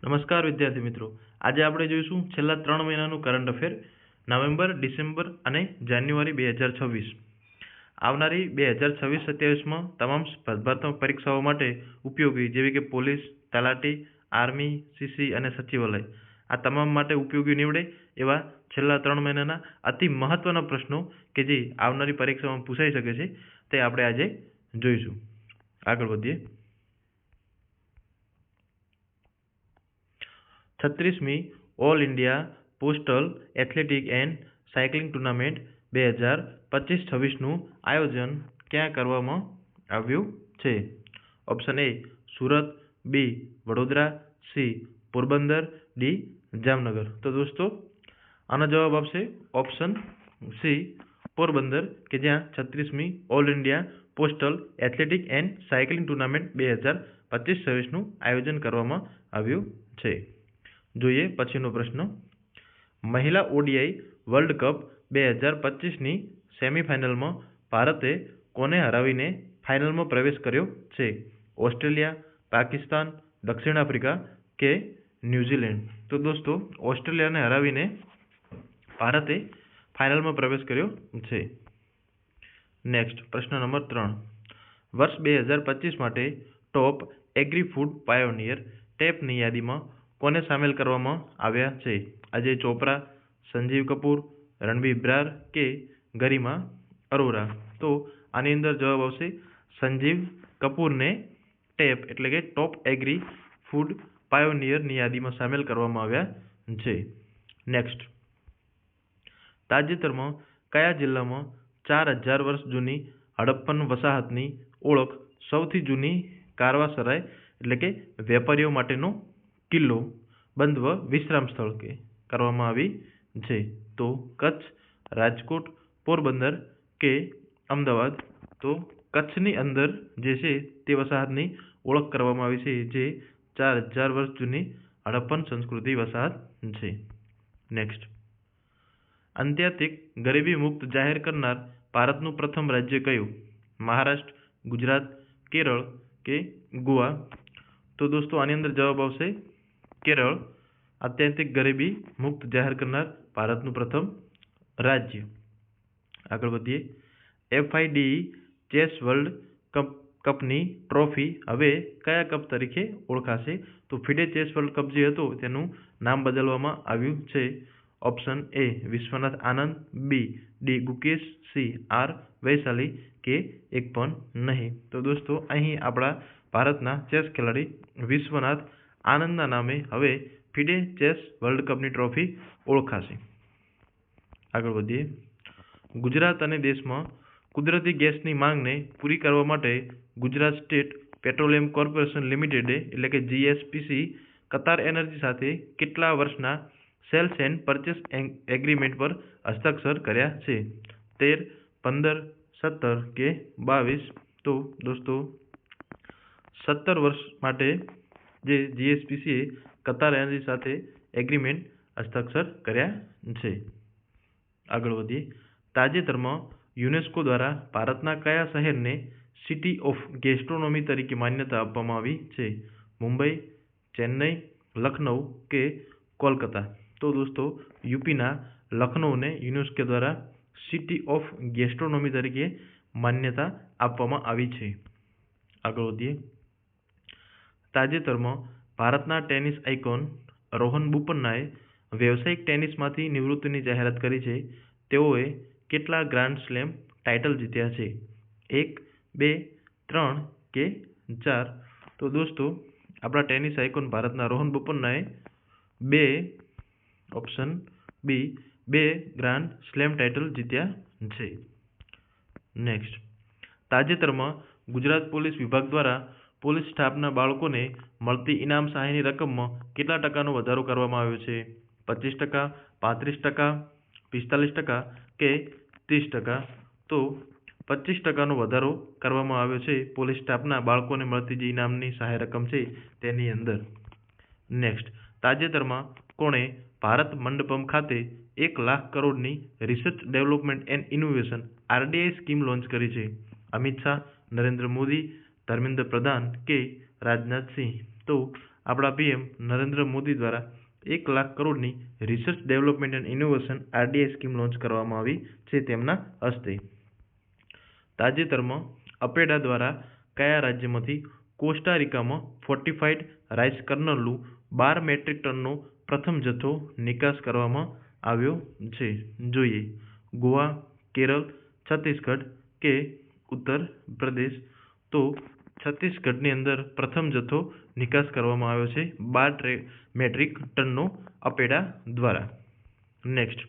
નમસ્કાર વિદ્યાર્થી મિત્રો, આજે આપણે જોઈશું છેલ્લા 3 મહિનાનું કરંટ અફેર નવેમ્બર, ડિસેમ્બર અને જાન્યુઆરી 2026. આવનારી 2026-27માં તમામ સ્પર્ધાત્મક પરીક્ષાઓ માટે ઉપયોગી જેવી કે પોલીસ, તલાટી, આર્મી, સીસી અને સચિવાલય આ તમામ માટે ઉપયોગી નીવડે એવા છેલ્લા 3 મહિનાના અતિ મહત્વના પ્રશ્નો કે જે આવનારી પરીક્ષામાં પૂછાઈ શકે છે તે આપણે આજે જોઈશું. આગળ વધીએ. 36મી all India postal athletic and cycling tournament 2025-26નું આયોજન ક્યાં કરવામાં આવ્યું છે? Option A Surat, B Vadodara, C Porbandar, D Jamnagar. તો દોસ્તો આનો જવાબ આપશે ઓપ્શન સી પોરબંદર, કે જ્યાં 36મી all India postal athletic and cycling tournament 2025-26નું આયોજન કરવામાં આવ્યું છે. જોઈએ પછીનો પ્રશ્ન. મહિલા ઓડીઆઈ વર્લ્ડ કપ 2025ની સેમીફાઇનલમાં ભારતે કોને હરાવીને ફાઇનલમાં પ્રવેશ કર્યો છે? ઓસ્ટ્રેલિયા, પાકિસ્તાન, દક્ષિણ આફ્રિકા કે ન્યૂઝીલેન્ડ. તો દોસ્તો ઓસ્ટ્રેલિયાને હરાવીને ભારતે ફાઇનલમાં પ્રવેશ કર્યો છે. નેક્સ્ટ પ્રશ્ન નંબર 3. વર્ષ 2025 માટે ટોપ એગ્રી ફૂડ પાયોનિયર ટેપની યાદીમાં કોને સામેલ કરવામાં આવ્યા છે? અજય ચોપરા, સંજીવ કપૂર, રણબીર બ્રાર કે ગરિમા અરોરા. તો આની અંદર જવાબ આવશે સંજીવ કપૂરને ટેપ એટલે કે ટોપ એગ્રી ફૂડ પાયોનિયરની યાદીમાં સામેલ કરવામાં આવ્યા છે. નેક્સ્ટ. તાજેતરમાં કયા જિલ્લામાં 4000 વર્ષ જૂની હડપ્પન વસાહતની ઓળખ સૌથી જૂની કારવાસરાય એટલે કે વેપારીઓ માટેનો કિલ્લો બંધવ વિશ્રામ સ્થળ કે કરવામાં આવી છે? તો કચ્છ, રાજકોટ, પોરબંદર કે અમદાવાદ. તો કચ્છની અંદર જે છે તે વસાહતની ઓળખ કરવામાં આવી છે જે 4000 વર્ષ જૂની હડપ્પન સંસ્કૃતિ વસાહત છે. નેક્સ્ટ. આત્યંતિક ગરીબી મુક્ત જાહેર કરનાર ભારતનું પ્રથમ રાજ્ય કયું? મહારાષ્ટ્ર, ગુજરાત, કેરળ કે ગોવા. તો દોસ્તો આની અંદર જવાબ આવશે કેરળ. આત્યંતિક ગરીબી મુક્ત જાહેર કરનાર ભારતનું પ્રથમ રાજ્ય. આગળ વધીએ. FIDE ચેસ વર્લ્ડ કપની ટ્રોફી હવે કયા કપ તરીકે ઓળખાશે? તો ફિડે ચેસ વર્લ્ડ કપ જે હતો તેનું નામ બદલવામાં આવ્યું છે. Option A Vishwanath Anand, B D Gukesh, C R Vaishali કે એક પણ નહીં. તો દોસ્તો અહીં આપણા ભારતના ચેસ ખેલાડી વિશ્વનાથ આનંદના નામે હવે ફિડે ચેસ વર્લ્ડ કપની ટ્રોફી ઓળખાશે. આગળ વધીએ. ગુજરાત અને દેશમાં કુદરતી ગેસની માંગને પૂરી કરવા માટે ગુજરાત સ્ટેટ પેટ્રોલિયમ કોર્પોરેશન લિમિટેડે એટલે કે GSPC કતાર એનર્જી સાથે કેટલા વર્ષના સેલ્સ એન્ડ પરચેસ એગ્રીમેન્ટ પર હસ્તાક્ષર કર્યા છે? 13, 15, 17 કે 22. તો દોસ્તો 17 વર્ષ માટે જે GSPCએ કતાર એનર્જી સાથે એગ્રીમેન્ટ હસ્તાક્ષર કર્યા છે. આગળ વધીએ. તાજેતરમાં યુનેસ્કો દ્વારા ભારતના કયા શહેરને સિટી ઓફ ગેસ્ટ્રોનોમી તરીકે માન્યતા આપવામાં આવી છે? મુંબઈ, ચેન્નઈ, લખનઉ કે કોલકાતા. તો દોસ્તો યુપીના લખનઉને યુનેસ્કો દ્વારા સિટી ઓફ ગેસ્ટ્રોનોમી તરીકે માન્યતા આપવામાં આવી છે. આગળ વધીએ. તાજેતરમાં ભારતના ટેનિસ આઇકોન રોહન બોપન્નાએ વ્યવસાયિક ટેનિસમાંથી નિવૃત્તિની જાહેરાત કરી છે. તેઓએ કેટલા ગ્રાન્ડ સ્લેમ ટાઇટલ જીત્યા છે? 1, 2, 3 કે 4. તો દોસ્તો આપણા ટેનિસ આઇકોન ભારતના રોહન બોપન્નાએ option B 2 grand slam title જીત્યા છે. નેક્સ્ટ. તાજેતરમાં ગુજરાત પોલીસ વિભાગ દ્વારા પોલીસ સ્ટાફના બાળકોને મળતી ઇનામ સહાયની રકમમાં કેટલા ટકાનો વધારો કરવામાં આવ્યો છે? 25%, 35%, 45% કે 30%. તો 25%નો વધારો કરવામાં આવ્યો છે પોલીસ સ્ટાફના બાળકોને મળતી જે ઇનામની સહાય રકમ છે તેની અંદર. નેક્સ્ટ. તાજેતરમાં કોણે ભારત મંડપમ ખાતે 1 લાખ કરોડની research development and innovation RDI scheme launch કરી છે? અમિત શાહ, નરેન્દ્ર મોદી, ધર્મેન્દ્ર પ્રધાન કે રાજનાથ સિંહ. તો આપણા પીએમ નરેન્દ્ર મોદી દ્વારા 1 લાખ કરોડની research development and innovation RDI scheme launch કરવામાં આવી છે તેમના હસ્તે. તાજેતરમાં અપેડા દ્વારા કયા રાજ્યમાંથી કોસ્ટારિકામાં ફોર્ટિફાઈડ રાઈસ કર્નલનું 12 મેટ્રિક ટનનો પ્રથમ જથ્થો નિકાસ કરવામાં આવ્યો છે? જોઈએ. ગોવા, કેરળ, છત્તીસગઢ કે ઉત્તર પ્રદેશ? તો છત્તીસગઢની અંદર પ્રથમ જથ્થો નિકાસ કરવામાં આવ્યો છે 12 મેટ્રિક ટનનો અપેડા દ્વારા. નેક્સ્ટ,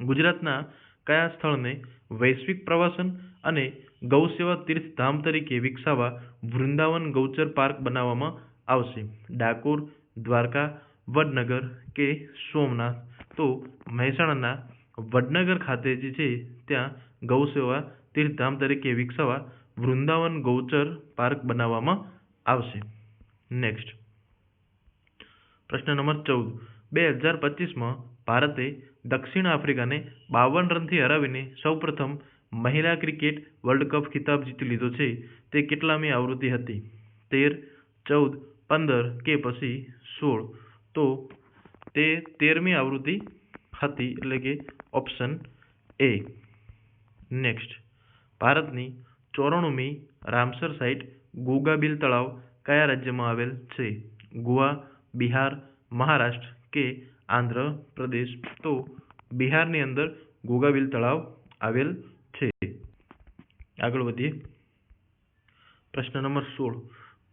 ગુજરાતના કયા સ્થળને વૈશ્વિક પ્રવાસન અને ગૌસેવા તીર્થધામ તરીકે વિકસાવવા વૃંદાવન ગૌચર પાર્ક બનાવવામાં આવશે? ડાકોર, દ્વારકા, વડનગર કે સોમનાથ? તો મહેસાણાના વડનગર ખાતે જે છે ત્યાં ગૌસેવા તીર્થધામ તરીકે વિકસાવવા વૃંદાવન ગૌચર પાર્ક બનાવવામાં આવશે. નેક્સ્ટ, પ્રશ્ન નંબર 14. 2025માં ભારતે દક્ષિણ આફ્રિકાને 52 રનથી હરાવીને સૌપ્રથમ મહિલા ક્રિકેટ વર્લ્ડ કપ ખિતાબ જીતી લીધો છે. તે કેટલામી આવૃત્તિ હતી? 13, 14, 15 કે પછી 16? તો તે 13મી આવૃત્તિ હતી, એટલે કે ઓપ્શન એ. નેક્સ્ટ, ભારતની 94મી રામસર સાઇટ ગોગાબિલ તળાવ કયા રાજ્યમાં આવેલ છે? ગોવા, બિહાર, મહારાષ્ટ્ર કે આંધ્ર પ્રદેશ? તો બિહારની અંદર ગોગાબિલ તળાવ આવેલ છે. આગળ વધીએ. પ્રશ્ન number 16.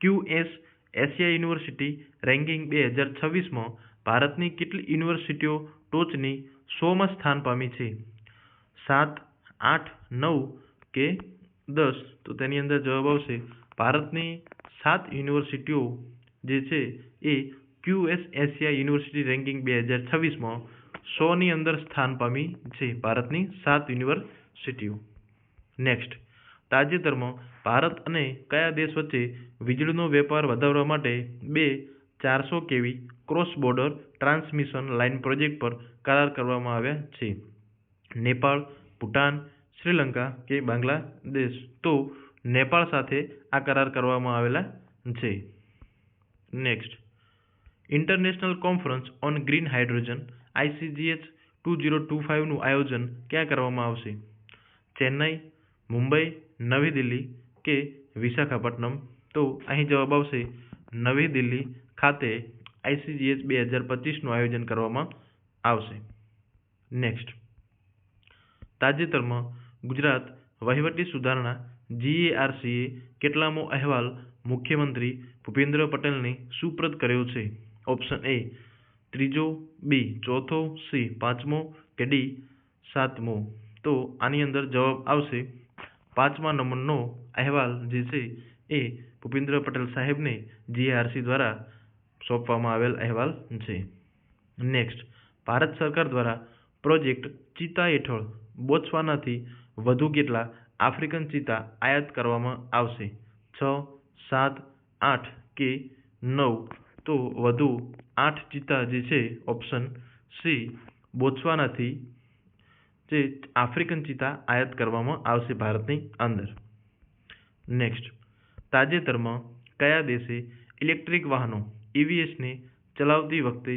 QS Asia university ranking 2026માં ભારતની કેટલી યુનિવર્સિટીઓ ટોચની 100માં સ્થાન પામી છે? 7, 8, 9 કે 10? તો તેની અંદર જવાબ આવશે ભારતની 7 યુનિવર્સિટીઓ જે છે એ QS એશિયા યુનિવર્સિટી રેન્કિંગ 2026માં 100ની અંદર સ્થાન પામી છે, ભારતની 7 યુનિવર્સિટીઓ. નેક્સ્ટ, તાજેતરમાં ભારત અને કયા દેશ વચ્ચે વીજળીનો વેપાર વધારવા માટે 2 400 kV cross border transmission line project પર કરાર કરવામાં આવ્યા છે? નેપાળ, ભૂટાન, શ્રીલંકા કે બાંગ્લાદેશ? તો નેપાળ સાથે આ કરાર કરવામાં આવેલા છે. Next, international conference on green hydrogen ICGH 2025નું આયોજન ક્યાં કરવામાં આવશે? ચેન્નઈ, મુંબઈ, નવી દિલ્હી કે વિશાખાપટ્ટનમ? તો અહીં જવાબ આવશે નવી દિલ્હી ખાતે ICGH 2025નું આયોજન કરવામાં આવશે. નેક્સ્ટ, તાજેતરમાં ગુજરાત વહીવટી સુધારણા GARCએ કેટલામો અહેવાલ મુખ્યમંત્રી ભૂપેન્દ્ર પટેલને સુપ્રત કર્યો છે? ઓપ્શન એ 3, B 4, C 5 કે D 7? તો આની અંદર જવાબ આવશે 5મા નંબરનો અહેવાલ જે છે એ ભૂપેન્દ્ર પટેલ સાહેબને GARC દ્વારા સોંપવામાં આવેલ અહેવાલ છે. નેક્સ્ટ, ભારત સરકાર દ્વારા પ્રોજેક્ટ ચિત્તા હેઠળ બોત્સવાનાથી વધુ કેટલા આફ્રિકન ચિત્તા આયાત કરવામાં આવશે? 6, 7, 8 કે 9? તો વધુ 8 ચિત્તા જે છે ઓપ્શન સી બોત્સવાનાથી જે આફ્રિકન ચિત્તા આયાત કરવામાં આવશે ભારતની અંદર. નેક્સ્ટ, તાજેતરમાં કયા દેશે ઇલેક્ટ્રિક વાહનો EVSને ચલાવતી વખતે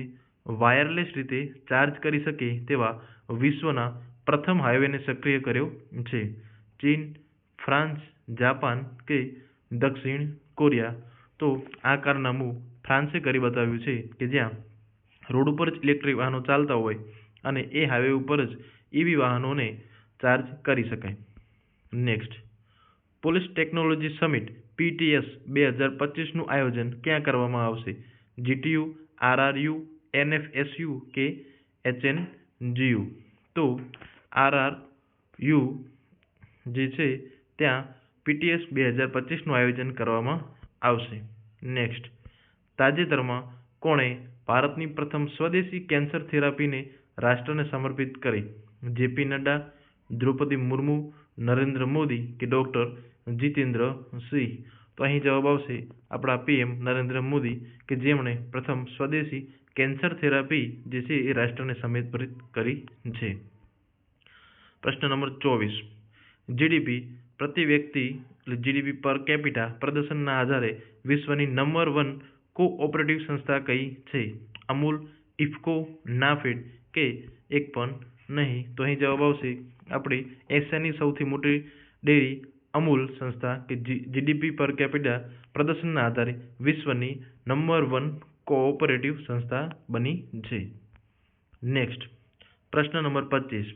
વાયરલેસ રીતે ચાર્જ કરી શકે તેવા વિશ્વના પ્રથમ હાઈવેને સક્રિય કર્યો છે? ચીન, ફ્રાન્સ, જાપાન કે દક્ષિણ કોરિયા? તો આ કારનામું ફ્રાન્સે કરી બતાવ્યું છે કે જ્યાં રોડ ઉપર જ ઇલેક્ટ્રિક વાહનો ચાલતા હોય અને એ હાઈવે ઉપર જ EV વાહનોને ચાર્જ કરી શકાય. Next, police technology summit PTS 2025નું આયોજન ક્યાં કરવામાં આવશે? GTU, RRU, NFSU કે HNGU? તો RRU જે છે ત્યાં PTS 2025નું આયોજન કરવામાં આવશે. નેક્સ્ટ, તાજેતરમાં કોણે ભારતની પ્રથમ સ્વદેશી કેન્સર થેરાપીને રાષ્ટ્રને સમર્પિત કરી? JP નડ્ડા, દ્રૌપદી મુર્મુ, નરેન્દ્ર મોદી કે ડૉક્ટર જીતેન્દ્ર સિંહ? તો અહીં જવાબ આવશે આપણા PM નરેન્દ્ર મોદી કે જેમણે પ્રથમ સ્વદેશી કેન્સર થેરાપી જે છે એ રાષ્ટ્રને સમર્પિત કરી છે. પ્રશ્ન નંબર 24. GDP પ્રતિ વ્યક્તિ એટલે GDP પર કેપિટા પ્રદર્શનના આધારે વિશ્વની નંબર 1 કોઓપરેટિવ સંસ્થા કઈ છે? અમૂલ, ઇફકો, નાફેડ કે એક પણ નહીં. તો અહીં જવાબ આવશે આપણી એશિયાની સૌથી મોટી ડેરી અમૂલ સંસ્થા કે જીડીપી પર કેપિટા પ્રદર્શનના આધારે વિશ્વની નંબર 1 કોઓપરેટિવ સંસ્થા બની છે. નેક્સ્ટ પ્રશ્ન નંબર 25.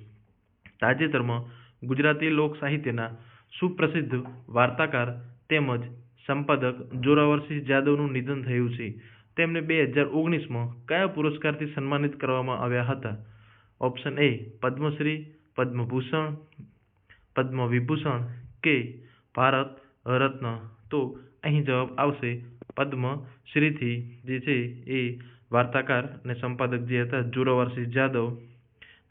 તાજેતરમાં ગુજરાતી લોક સાહિત્યના સુપ્રસિદ્ધ વાર્તાકાર તેમજ સંપાદક જોરાવરસિંહ જાદવનું નિધન થયું છે. તેમને 2019માં કયા પુરસ્કારથી સન્માનિત કરવામાં આવ્યા હતા? ઓપ્શન એ પદ્મશ્રી, પદ્મભૂષણ, પદ્મવિભૂષણ કે ભારત રત્ન. તો અહીં જવાબ આવશે પદ્મશ્રીથી. જે છે એ વાર્તાકાર અને સંપાદક જે હતા જોરાવરસિંહ જાદવ,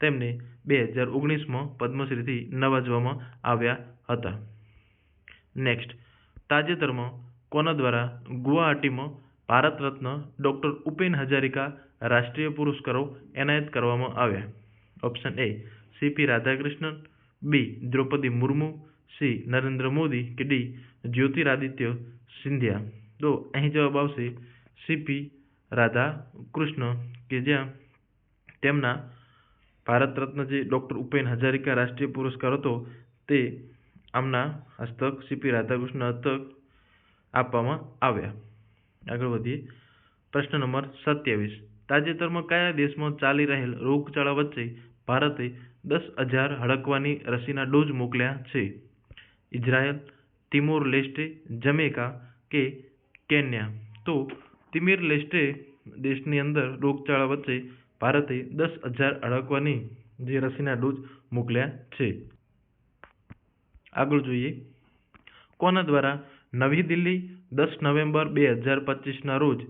તેમને 2019માં પદ્મશ્રીથી નવાજવામાં આવ્યા હતા. નેક્સ્ટ તાજેતરમાં કોના દ્વારા ગુવાહાટીમાં ભારત રત્ન ડોક્ટર ઉપેન હજારિકા રાષ્ટ્રીય પુરસ્કારો એનાયત કરવામાં આવ્યા? Option A CP Radhakrishnan, B Droupadi Murmu, C Narendra Modi કે ડી જ્યોતિરાદિત્ય સિંધિયા. તો અહીં જવાબ આવશે સીપી રાધાકૃષ્ણ કે જ્યાં તેમના ભારત રત્ન જે ડોક્ટર ઉપેન હજારિકા રાષ્ટ્રીય પુરસ્કાર હતો તે આમના હસ્તક સીપી રાધાકૃષ્ણ હસ્તક આપવામાં આવ્યા. આગળ વધીએ. પ્રશ્ન નંબર 27. તાજેતરમાં કયા દેશમાં ચાલી રહેલ રોગચાળા વચ્ચે ભારતે 10,000 હડકવાની રસીના ડોઝ મોકલ્યા છે? ઇઝરાયલ, તિમોર લેસ્ટે, જમૈકા કે કેન્યા. તો તિમોર લેસ્ટે દેશની અંદર રોગચાળા વચ્ચે ભારતે 10,000 હડકવાની જે રસીના ડોઝ મોકલ્યા છે. આગળ જોઈએ. કોના દ્વારા નવી દિલ્હી 10 નવેમ્બર 2025ના રોજ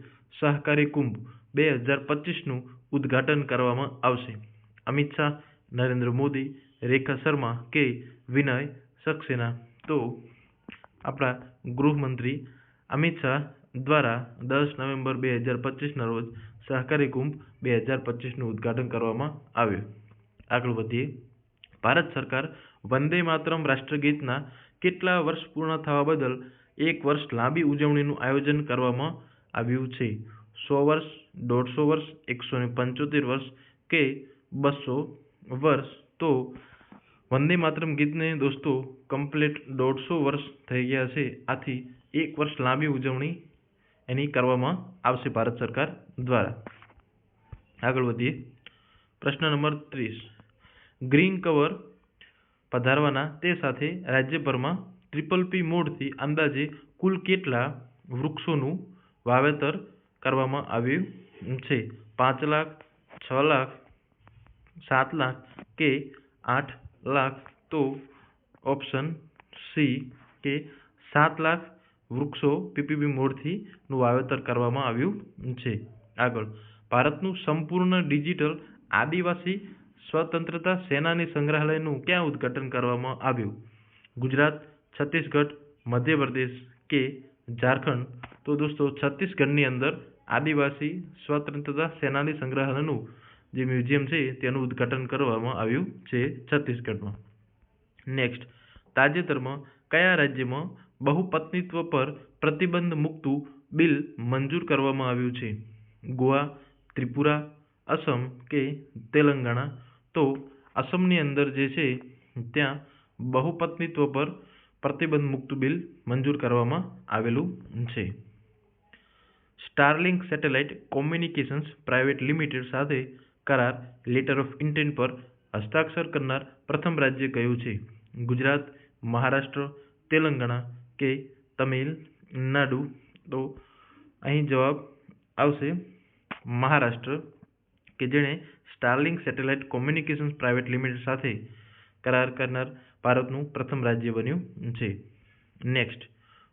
સહકારી કુંભ 2025નું ઉદ્ઘાટન કરવામાં આવશે? અમિત શાહ, નરેન્દ્ર મોદી, રેખા શર્મા કે વિનય સક્સેના. તો આપણા ગૃહમંત્રી અમિત શાહ દ્વારા 10 નવેમ્બર 2025ના રોજ સહકારી કુંભ 2025નું ઉદ્ઘાટન કરવામાં આવ્યું. આગળ વધીએ. ભારત સરકાર વંદે માતરમ રાષ્ટ્રગીતના કેટલા વર્ષ પૂર્ણ થવા બદલ 1 વર્ષ લાંબી ઉજવણીનું આયોજન કરવામાં આવ્યું છે? 100 વર્ષ, 150 વર્ષ, 175 વર્ષ કે 200 વર્ષ. તો વંદે માતરમ ગીતને દોસ્તો કમ્પ્લીટ 150 વર્ષ થઈ ગયા છે. આથી 1 વર્ષ લાંબી ઉજવણી એની કરવામાં આવશે ભારત સરકાર દ્વારા. આગળ વધીએ. પ્રશ્ન નંબર 30. ગ્રીન કવર પધારવાના તે સાથે રાજ્યભરમાં ટ્રિપલ-પી મોડથી અંદાજે કુલ કેટલા વૃક્ષોનું વાવેતર કરવામાં આવ્યું છે? 5 લાખ, 6 લાખ, 7 લાખ કે 8 લાખ. તો ઓપ્શન સી કે 7 લાખ વૃક્ષો પીપીપી મોડથી નું વાવેતર કરવામાં આવ્યું છે. આગળ. ભારતનું સંપૂર્ણ ડિજિટલ આદિવાસી સ્વતંત્રતા સેનાની સંગ્રહાલયનું ક્યાં ઉદ્ઘાટન કરવામાં આવ્યું? ગુજરાત, છત્તીસગઢ, મધ્યપ્રદેશ કે ઝારખંડ. તો દોસ્તો છત્તીસગઢની અંદર આદિવાસી સ્વતંત્રતા સેનાની સંગ્રહાલયનું જે મ્યુઝિયમ છે તેનું ઉદ્ઘાટન કરવામાં આવ્યું છે છત્તીસગઢમાં. નેક્સ્ટ. તાજેતરમાં કયા રાજ્યમાં બહુપત્નીત્વ પર પ્રતિબંધ મૂકતું બિલ મંજૂર કરવામાં આવ્યું છે? ગોવા, ત્રિપુરા, અસમ કે તેલંગાણા. તો અસમની અંદર જે છે ત્યાં બહુપત્નીત્વ પર પ્રતિબંધ મૂકતું બિલ મંજૂર કરવામાં આવેલું છે. Starlink satellite communications private limited સાથે કરાર લેટર ઓફ ઇન્ટેન્ટ પર હસ્તાક્ષર કરનાર પ્રથમ રાજ્ય કયું છે? ગુજરાત, મહારાષ્ટ્ર, તેલંગાણા કે તમિલનાડુ. તો અહીં જવાબ આવશે મહારાષ્ટ્ર કે જેણે Starlink satellite communications private limited સાથે કરાર કરનાર ભારતનું પ્રથમ રાજ્ય બન્યું છે. નેક્સ્ટ.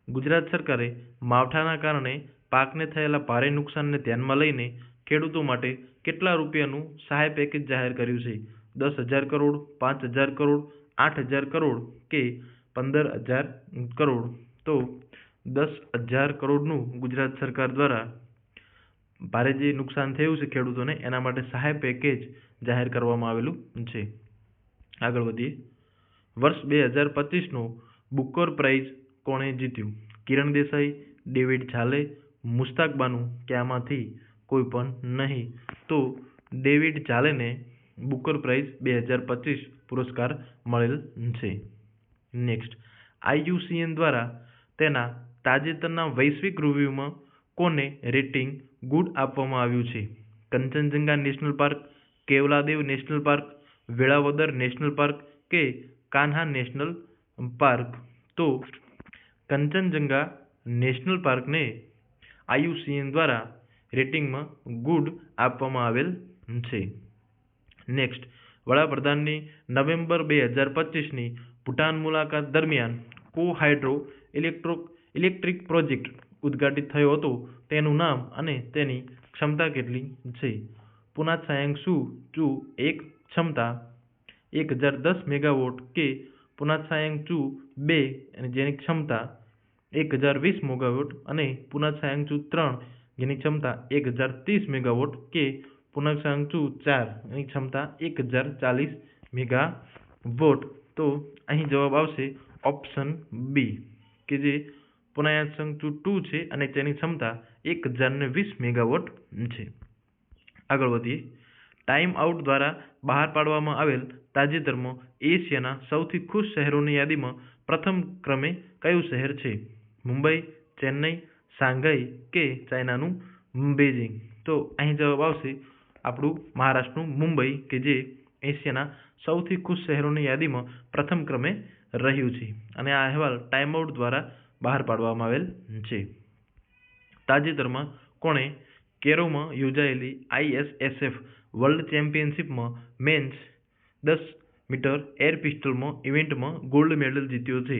ગુજરાત સરકારે માવઠાના કારણે પાકને થયેલા ભારે નુકસાનને ધ્યાનમાં લઈને ખેડૂતો માટે કેટલા રૂપિયાનું સહાય પેકેજ જાહેર કર્યું છે? 10,000 કરોડ, 5,000 કરોડ, 8,000 કરોડ કે 15,000 કરોડ. તો 10,000 કરોડનું ગુજરાત સરકાર દ્વારા ભારે જે નુકસાન થયું છે ખેડૂતોને એના માટે સહાય પેકેજ જાહેર કરવામાં આવેલું છે. આગળ વધીએ. વર્ષ 2025નો બુકર પ્રાઇઝ કોણે જીત્યું? કિરણ દેસાઈ, ડેવિડ ઝાલે, મુસ્તાક બાનુ કે આમાંથી કોઈ પણ નહીં. તો ડેવિડ ઝાલેને બુકર પ્રાઇઝ 2025 પુરસ્કાર મળેલ છે. નેક્સ્ટ, IUCN દ્વારા તેના તાજેતરના વૈશ્વિક રિવ્યુમાં કોને રેટિંગ ગુડ આપવામાં આવ્યું છે? Kanchenjunga national park, Keoladeo national park, Velavadar national park કે કાન્હા નેશનલ પાર્ક? તો કંચનજંગા નેશનલ પાર્કને IUCN દ્વારા રેટિંગમાં ગુડ આપવામાં આવેલ છે. નેક્સ્ટ, વડાપ્રધાનની નવેમ્બર 2025ની ભૂટાન મુલાકાત દરમિયાન કો-હાઇડ્રો ઇલેક્ટ્રિક પ્રોજેક્ટ ઉદ્ઘાટિત થયો હતો, તેનું નામ અને તેની ક્ષમતા કેટલી છે? પુનાત સાયાંગસુ ચુ 1 ક્ષમતા 1010 મેગાવોટ કે પુનાત સાયાંગસુ 2 જેની ક્ષમતા 1020 મેગાવોટ અને પુનાત સાયાંગસુ 3 જેની ક્ષમતા 1030 મેગાવોટ કે પુનાત સાયાંગસુ 4 એની ક્ષમતા 1040 મેગાવોટ? તો અહીં જવાબ આવશે ઓપ્શન બી કે જે પુનાત સાયાંગસુ 2 છે અને તેની ક્ષમતા 1020 મેગાવોટ છે. આગળ વધીએ. ટાઈમ આઉટ દ્વારા બહાર પાડવામાં આવેલ તાજેતરમાં એશિયાના સૌથી ખુશ શહેરોની યાદીમાં પ્રથમ ક્રમે કયું શહેર છે? મુંબઈ, ચેન્નઈ, શાંઘાઈ કે ચાઇનાનું બેઇજિંગ? તો અહીં જવાબ આવશે આપણું મહારાષ્ટ્રનું મુંબઈ કે જે એશિયાના સૌથી ખુશ શહેરોની યાદીમાં પ્રથમ ક્રમે રહ્યું છે અને આ અહેવાલ ટાઈમ આઉટ દ્વારા બહાર પાડવામાં આવેલ છે. તાજેતરમાં કોણે કેરોમાં યોજાયેલી ISSF વર્લ્ડ ચેમ્પિયનશિપમાં મેન્સ 10 મીટર એર પિસ્ટલમાં ઇવેન્ટમાં ગોલ્ડ મેડલ જીત્યો છે?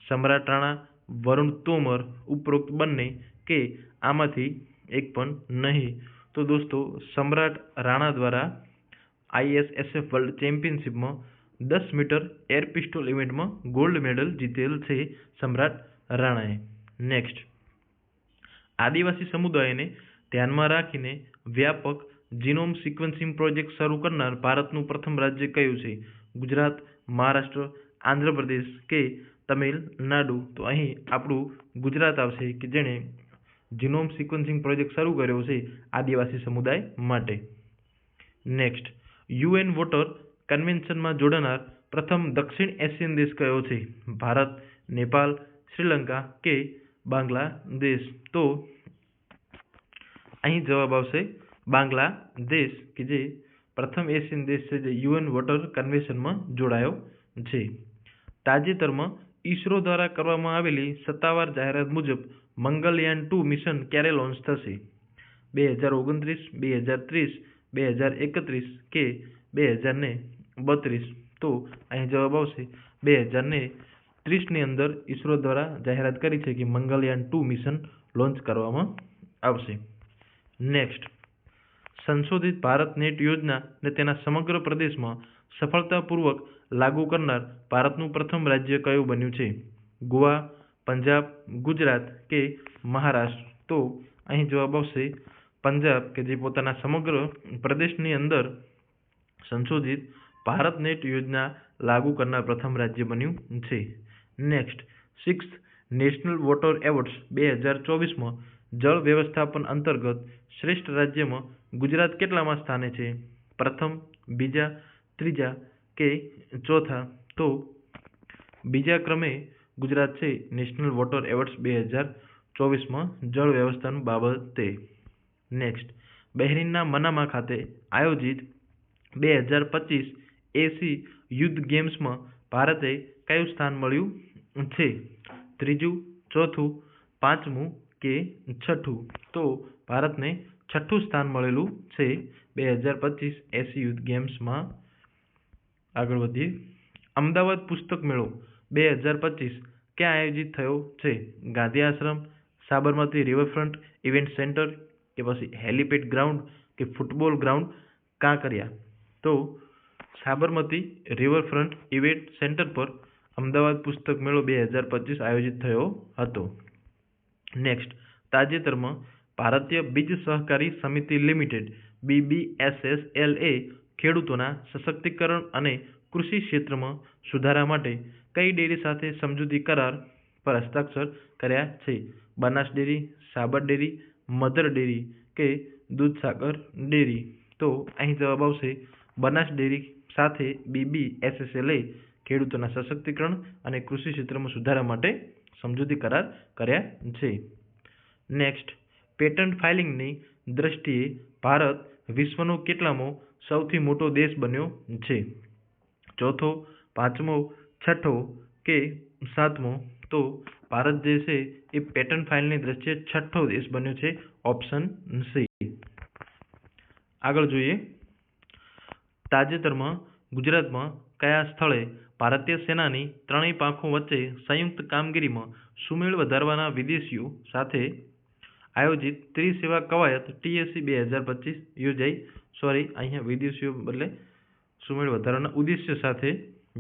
સમ્રાટ રાણા, વરુણ તોમર, ઉપરોક્ત બંને કે આમાંથી એક પણ નહીં? તો દોસ્તો સમ્રાટ રાણા દ્વારા ISSF વર્લ્ડ ચેમ્પિયનશિપમાં 10 મીટર એર પિસ્ટલ ઇવેન્ટમાં ગોલ્ડ મેડલ જીતેલ છે સમ્રાટ રાણાએ. નેક્સ્ટ, આદિવાસી સમુદાયને ધ્યાનમાં રાખીને વ્યાપક જીનોમ સિક્વન્સિંગ પ્રોજેક્ટ શરૂ કરનાર ભારતનું પ્રથમ રાજ્ય કયું છે? ગુજરાત, મહારાષ્ટ્ર, આંધ્રપ્રદેશ કે તમિલનાડુ? તો અહીં આપણું ગુજરાત આવશે કે જેણે જીનોમ સિક્વન્સિંગ પ્રોજેક્ટ શરૂ કર્યો છે આદિવાસી સમુદાય માટે. નેક્સ્ટ, UN વોટર કન્વેન્શનમાં જોડાનાર પ્રથમ દક્ષિણ એશિયન દેશ કયો છે? ભારત, નેપાળ, શ્રીલંકા કે બાંગ્લાદેશ? તો અહીં જવાબ આવશે બાંગ્લાદેશ કે જે પ્રથમ એશિયન દેશ છે જે UN વોટર કન્વેન્શનમાં જોડાયો છે. તાજેતરમાં ISRO દ્વારા કરવામાં આવેલી સત્તાવાર જાહેરાત મુજબ મંગલયાન 2 મિશન ક્યારે લોન્ચ થશે? 2029, 2030, 2031 કે 2032? તો અહીં જવાબ આવશે 2030ની અંદર ISRO દ્વારા જાહેરાત કરી છે કે મંગલયાન 2 મિશન લોન્ચ કરવામાં આવશે. નેક્સ્ટ, સંશોધિત ભારત નેટ યોજનાને તેના સમગ્ર પ્રદેશમાં સફળતાપૂર્વક લાગુ કરનાર ભારતનું પ્રથમ રાજ્ય કયું બન્યું છે? ગોવા, પંજાબ, ગુજરાત કે મહારાષ્ટ્ર? તો અહીં જવાબ આવશે પંજાબ કે જે પોતાના સમગ્ર પ્રદેશની અંદર સંશોધિત ભારત નેટ યોજના લાગુ કરનાર પ્રથમ રાજ્ય બન્યું છે. Next, 6th national water awards 2024માં જળ વ્યવસ્થાપન અંતર્ગત શ્રેષ્ઠ રાજ્યમાં ગુજરાત કેટલામાં સ્થાને છે? પ્રથમ, બીજા, ત્રીજા કે ચોથા? તો બીજા ક્રમે ગુજરાત છે નેશનલ વોટર એવોર્ડ્સ 2024માં જળ વ્યવસ્થાપન બાબતે. નેક્સ્ટ, બહેરીનના મનામા ખાતે આયોજિત 2025 એશિય યુથ ગેમ્સમાં ભારતે કયું સ્થાન મળ્યું છે? ત્રીજું, ચોથું, પાંચમું કે છઠ્ઠું? તો ભારતને છઠ્ઠું સ્થાન મળેલું છે 2025 એશિયા યુથ ગેમ્સમાં. આગળ વધીએ. અમદાવાદ પુસ્તક મેળો 2025 ક્યાં આયોજિત થયો છે? ગાંધી આશ્રમ, સાબરમતી રિવરફ્રન્ટ ઇવેન્ટ સેન્ટર કે પછી હેલીપેડ ગ્રાઉન્ડ કે ફૂટબોલ ગ્રાઉન્ડ કાંકરિયા? તો સાબરમતી રિવરફ્રન્ટ ઇવેન્ટ સેન્ટર પર અમદાવાદ પુસ્તક મેળો 2025 આયોજિત થયો હતો. નેક્સ્ટ, તાજેતરમાં ભારતીય બીજ સહકારી સમિતિ લિમિટેડ BBSSL એ ખેડૂતોના સશક્તિકરણ અને કૃષિ ક્ષેત્રમાં સુધારા માટે કઈ ડેરી સાથે સમજૂતી કરાર પર હસ્તાક્ષર કર્યા છે? બનાસ ડેરી, સાબર ડેરી, મધર ડેરી કે દૂધસાગર ડેરી? તો અહીં જવાબ આવશે બનાસ ડેરી સાથે BBSSLએ ખેડૂતોના સશક્તિકરણ અને કૃષિ ક્ષેત્રમાં સુધારા માટે સમજૂતી કરાર કર્યા છે. નેક્સ્ટ, પેટન્ટ ફાઇલિંગની દ્રષ્ટિએ ભારત વિશ્વનો કેટલામો સૌથી મોટો દેશ બન્યો છે? ચોથો, પાંચમો, છઠ્ઠો કે સાતમો? તો ભારત જે છે એ પેટન્ટ ફાઇલની દ્રષ્ટિએ છઠ્ઠો દેશ બન્યો છે. Option C. આગળ જોઈએ, તાજેતરમાં ગુજરાતમાં કયા સ્થળે ભારતીય સેનાની ત્રણેય પાંખો વચ્ચે સંયુક્ત કામગીરીમાં સુમેળ વધારવાના વિદેશીઓ સાથે આયોજિત ત્રિસેવા કવાયત TSC 2025 યોજાઈ? સોરી, અહીંયા વિદેશીઓ બદલે સુમેળ વધારવાના ઉદ્દેશ્ય સાથે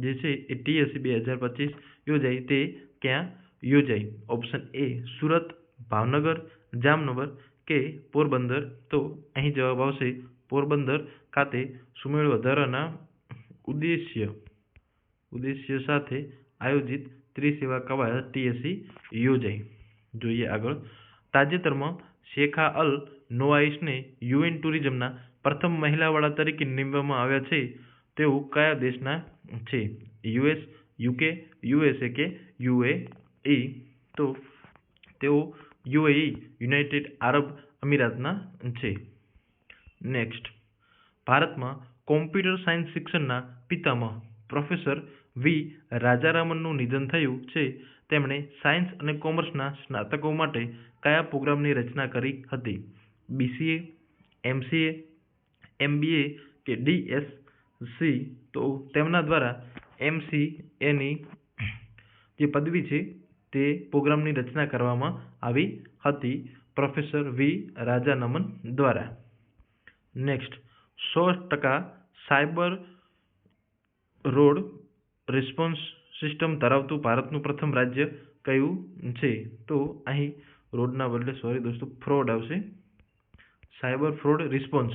જે છે એ TSC 2025 યોજાઈ. તે ક્યાં યોજાઈ? ઓપ્શન એ સુરત, ભાવનગર, જામનગર કે પોરબંદર? તો અહીં જવાબ આવશે પોરબંદર ખાતે સુમેળ વધારવાના ઉદ્દેશ્ય સાથે આયોજિત ત્રિસેવા કવાયત TSC યોજાઈ. જોઈએ આગળ, તાજેતરમાં શેખા અલ નોઆઈસને UN ટુરિઝમના પ્રથમ મહિલાવાળા તરીકે નિમવામાં આવ્યા છે. તેઓ કયા દેશના છે? US, UK, USA કે UAE? તો તેઓ UAE યુનાઇટેડ આરબ અમીરાતના છે. નેક્સ્ટ, ભારતમાં કોમ્પ્યુટર સાયન્સ શિક્ષણના પિતામહ પ્રોફેસર વી રાજારામનનું નિધન થયું છે. તેમણે સાયન્સ અને કોમર્સના સ્નાતકો માટે કયા પ્રોગ્રામની રચના કરી હતી? BCA, MCA, MBA કે DSc? તો તેમના દ્વારા MCAની જે પદવી છે તે પ્રોગ્રામની રચના કરવામાં આવી હતી પ્રોફેસર વી રાજારામન દ્વારા. Next, 100% cyber road response system ધરાવતું ભારતનું પ્રથમ રાજ્ય કયું છે? તો અહીં રોડના બદલે ફ્રોડ આવશે. સાયબર ફ્રોડ રિસ્પોન્સ,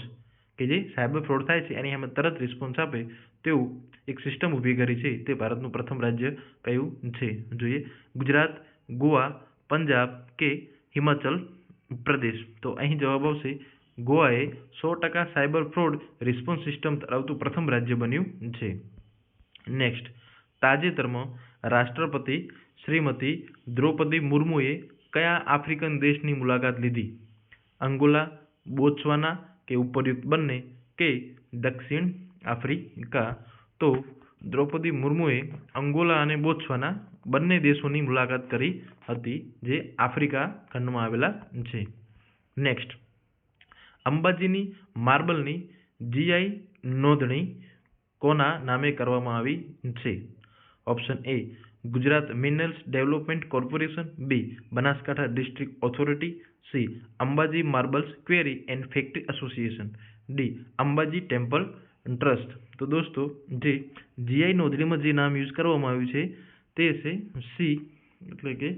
કે જે સાયબર ફ્રોડ થાય છે એની સામે તરત રિસ્પોન્સ આપે તેવું એક સિસ્ટમ ઊભી કરી છે. તે ભારતનું પ્રથમ રાજ્ય કયું છે? જોઈએ, ગુજરાત, ગોવા, પંજાબ કે હિમાચલ પ્રદેશ? તો અહીં જવાબ આવશે ગોવાએ 100% સાયબર ફ્રોડ રિસ્પોન્સ સિસ્ટમ ધરાવતું પ્રથમ રાજ્ય બન્યું છે. નેક્સ્ટ, તાજેતરમાં રાષ્ટ્રપતિ શ્રીમતી દ્રૌપદી મુર્મુએ કયા આફ્રિકન દેશની મુલાકાત લીધી? અંગોલા, બોત્સવાના કે ઉપરયુક્ત બંને કે દક્ષિણ આફ્રિકા? તો દ્રૌપદી મુર્મુએ અંગોલા અને બોત્સવાના બંને દેશોની મુલાકાત કરી હતી જે આફ્રિકા ખંડમાં આવેલા છે. નેક્સ્ટ, અંબાજીની માર્બલની GI નોંધણી કોના નામે કરવામાં આવી છે? Option A Gujarat minerals development corporation, B Banaskantha district authority, C Ambaji marbles query and factory association, D Ambaji temple trust? તો દોસ્તો જે GI નોંધણીમાં જે નામ યુઝ કરવામાં આવ્યું છે તે છે C, એટલે કે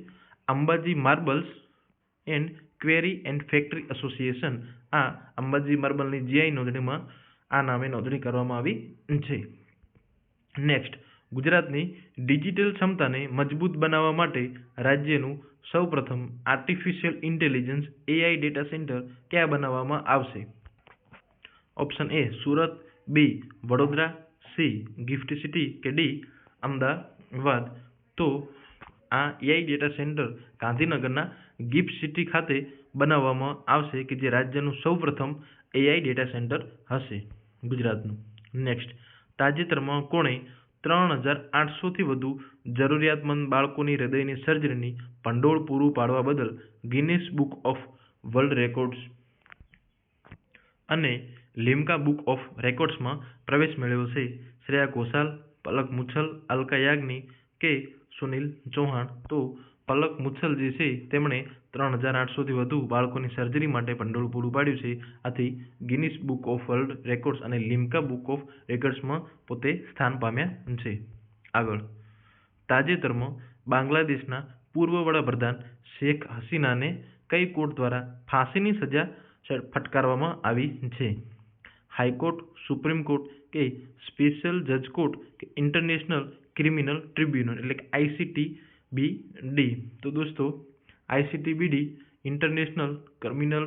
Ambaji marbles and query and factory association. આ અંબાજી માર્બલની GI નોંધણીમાં આ નામે નોંધણી કરવામાં આવી છે. નેક્સ્ટ, ગુજરાતની ડિજિટલ ક્ષમતાને મજબૂત બનાવવા માટે રાજ્યનું સૌપ્રથમ artificial intelligence AI data centre ક્યાં બનાવવામાં આવશે? Option A Surat, B Vadodara, C gift city કે D અમદાવાદ? તો આ AI ડેટા સેન્ટર ગાંધીનગરના ગિફ્ટ સિટી ખાતે બનાવવામાં આવશે કે જે રાજ્યનું સૌપ્રથમ AI ડેટા સેન્ટર હશે ગુજરાતનું. નેક્સ્ટ, તાજેતરમાં કોણે 3800થી વધુ જરૂરિયાતમંદ બાળકોની હૃદયની સર્જરીની ભંડોળ પૂરું પાડવા બદલ Guinness book of world records અને લિમ્કા બુક ઓફ રેકોર્ડ્સમાં પ્રવેશ મેળવ્યો છે? શ્રેયા ઘોષાલ, પલક મુછલ, અલકા યાજ્ઞિક કે સુનિલ ચૌહાણ? તો પલક મુછલ જે છે તેમણે 3800થી વધુ બાળકોની સર્જરી માટે ભંડોળ પૂરું પાડ્યું છે. આથી Guinness book of world records અને લિમ્કા બુક ઓફ રેકોર્ડ્સમાં પોતે સ્થાન પામ્યા છે. આગળ, તાજેતરમાં બાંગ્લાદેશના પૂર્વ વડાપ્રધાન શેખ હસીનાને કઈ કોર્ટ દ્વારા ફાંસીની સજા ફટકારવામાં આવી છે? હાઈકોર્ટ, સુપ્રીમ કોર્ટ કે સ્પેશિયલ જજ કોર્ટ કે ઇન્ટરનેશનલ ક્રિમિનલ ટ્રિબ્યુનલ એટલે કે ICTBD? તો દોસ્તો ICTBD ઇન્ટરનેશનલ ક્રિમિનલ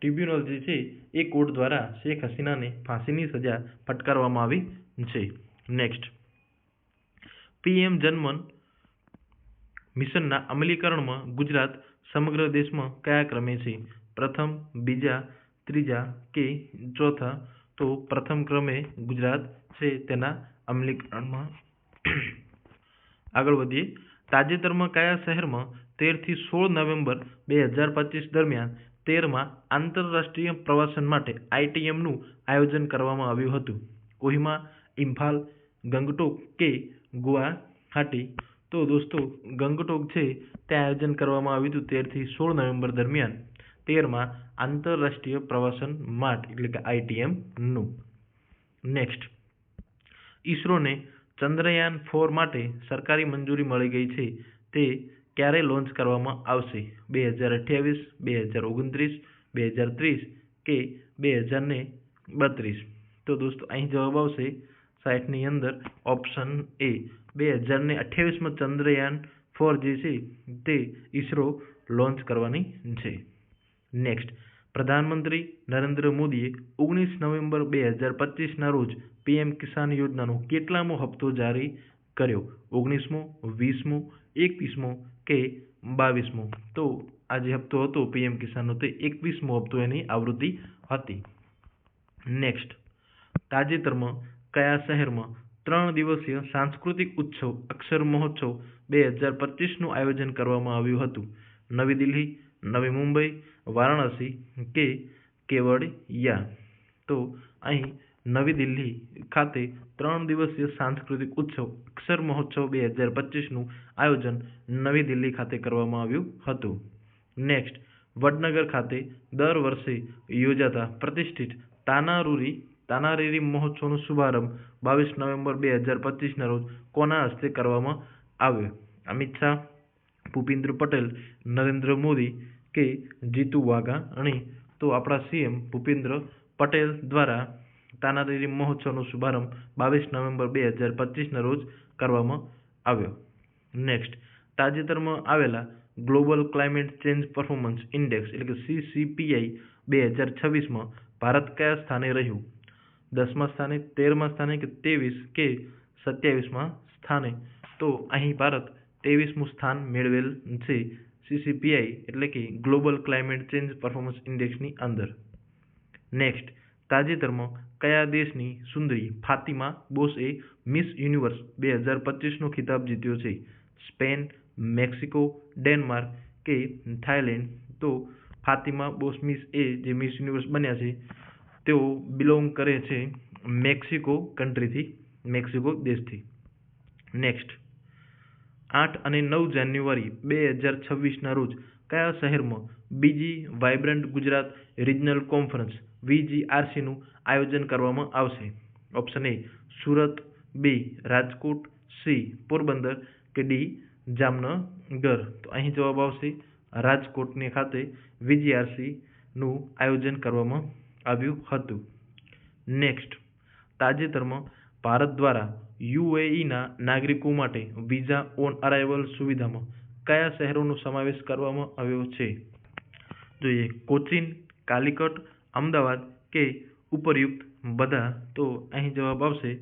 ટ્રિબ્યુનલ જે છે એ કોર્ટ દ્વારા શેખ હસીનાને ફાંસીની સજા ફટકારવામાં આવી છે. નેક્સ્ટ, પીએમ જનમન મિશનના અમલીકરણમાં ગુજરાત સમગ્ર દેશમાં કયા ક્રમે છે? પ્રથમ, બીજા, ત્રીજા કે ચોથા? તો પ્રથમ ક્રમે ગુજરાત છે તેના અમલીકરણમાં. આગળ વધીએ. તાજેતરમાં કયા શહેરમાં 13 થી 16 નવેમ્બર 2025 દરમિયાન 13મા આંતરરાષ્ટ્રીય પ્રવાસન માટે ITMનું આયોજન કરવામાં આવ્યું હતું? કોહિમા, ઇમ્ફાલ, ગંગટોક કે ગુવાહાટી? તો દોસ્તો ગંગટોક છે ત્યાં આયોજન કરવામાં આવ્યું હતું 13 થી 16 નવેમ્બર દરમિયાન 13મા આંતરરાષ્ટ્રીય પ્રવાસન માટ એટલે કે ITMનું. નેક્સ્ટ, ઈસરોને ચંદ્રયાન 4 માટે સરકારી મંજૂરી મળી ગઈ છે તે ક્યારે લોન્ચ કરવામાં આવશે? 2028, 2029, 2030 કે 2032? તો દોસ્તો અહીં જવાબ આવશે 60ની અંદર ઓપ્શન એ 2028માં ચંદ્રયાન 4 જે છે તે ઈસરો લોન્ચ કરવાની છે. નેક્સ્ટ, પ્રધાનમંત્રી નરેન્દ્ર મોદીએ 19 નવેમ્બર 2025ના રોજ PM કિસાન યોજનાનો કેટલામો હપ્તો જારી કર્યો? 19મો, 20મો, 21મો કે 22મો? તો આ જે હપ્તો હતો PM કિસાનનો તે 21મો હપ્તો એની આવૃત્તિ હતી. નેક્સ્ટ, તાજેતરમાં કયા શહેરમાં 3 દિવસીય સાંસ્કૃતિક ઉત્સવ અક્ષર મહોત્સવ 2025નું આયોજન કરવામાં આવ્યું હતું? નવી દિલ્હી, નવી મુંબઈ, વારાણસી કે કેવડિયા? તો અહીં નવી દિલ્હી ખાતે 3 દિવસીય સાંસ્કૃતિક ઉત્સવ અક્ષર મહોત્સવ 2025નું આયોજન નવી દિલ્હી ખાતે કરવામાં આવ્યું હતું. નેક્સ્ટ, વડનગર ખાતે દર વર્ષે યોજાતા પ્રતિષ્ઠિત તાનારીરી મહોત્સવનો શુભારંભ 22 નવેમ્બર 2025ના રોજ કોના હસ્તે કરવામાં આવ્યો? અમિત શાહ, ભૂપેન્દ્ર પટેલ, નરેન્દ્ર મોદી કે જીતુ વાઘાણી? તો આપણા CM ભૂપેન્દ્ર પટેલ દ્વારા તાનારીરી મહોત્સવનો શુભારંભ 22 નવેમ્બર 2025ના રોજ કરવામાં આવ્યો. નેક્સ્ટ, તાજેતરમાં આવેલા global climate change performance index એટલે કે CCPI 2026માં ભારત કયા સ્થાને રહ્યું? 10મા સ્થાને, 13મા સ્થાને કે 23 કે 27મા સ્થાને? તો અહીં ભારત 23મું સ્થાન મેળવેલ છે CCPI એટલે કે ગ્લોબલ ક્લાઇમેટ ચેન્જ પરફોર્મન્સ ઇન્ડેક્સની અંદર. નેક્સ્ટ, તાજેતરમાં કયા દેશની સુંદરી ફાતિમા બોસએ મિસ યુનિવર્સ 2025નો ખિતાબ જીત્યો છે? સ્પેન, મેક્સિકો, ડેનમાર્ક કે થાઇલેન્ડ? તો ફાતિમા બોસ મિસ એ જે મિસ યુનિવર્સ બન્યા છે તેઓ બિલોંગ કરે છે મેક્સિકો કન્ટ્રીથી, મેક્સિકો દેશથી. નેક્સ્ટ, 8 અને 9 જાન્યુઆરી 2026ના રોજ કયા શહેરમાં બીજી વાઇબ્રન્ટ ગુજરાત રિજનલ કોન્ફરન્સ VGRCનું આયોજન કરવામાં આવશે? Option A Surat, B Rajkot, C Porbandar કે D જામનગર? તો અહીં જવાબ આવશે રાજકોટની ખાતે VGRCનું આયોજન કરવામાં આવ્યું હતું. નેક્સ્ટ, તાજેતરમાં ભારત દ્વારા UAEના નાગરિકો માટે વિઝા ઓન અરાઇવલ સુવિધામાં કયા શહેરોનો સમાવેશ કરવામાં આવ્યો છે? જોઈએ, કોચીન, કાલિકટ, અમદાવાદ કે ઉપરયુક્ત બધા? તો અહીં જવાબ આવશે